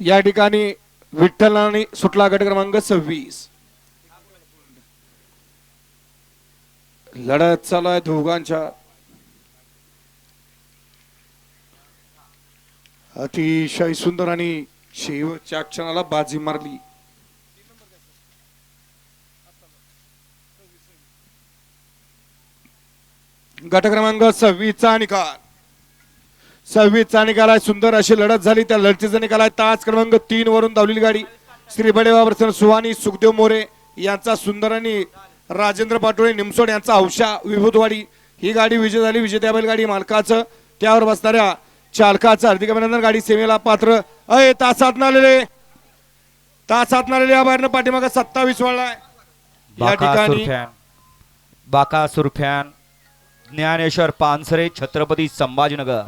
या ठिकाणी विठ्ठलानी सुटला गट क्रमांक 26. लढत चालू आहे दोघांच्या. अतिशय सुंदर आणि शेवटच्या क्षणाला बाजी मारली. गट क्रमांक 26 चा निकाल. 26 चा निकाल आहे. सुंदर अशी लढत झाली. त्या लढतीचा निकाल आहे तास क्रमांक 3 वरून धावलेली गाडी श्री बडेवा सुहानी सुखदेव मोरे यांचा सुंदर आणि राजेंद्र पाटोळे निमसोड यांचा हौशा विभूतवाडी ही गाडी विजय झाली. विजेत्या बैलगाडी मालकाचं त्यावर बसणाऱ्या चालकाचं हार्दिक अभिनंदन. गाडी सेवेला पात्र. तासात नालेले या बाहेरनं पाठीमागे 27 वळलाय. या ठिकाणी बाकासूर फॅन ज्ञानेश्वर पानसरे छत्रपती संभाजीनगर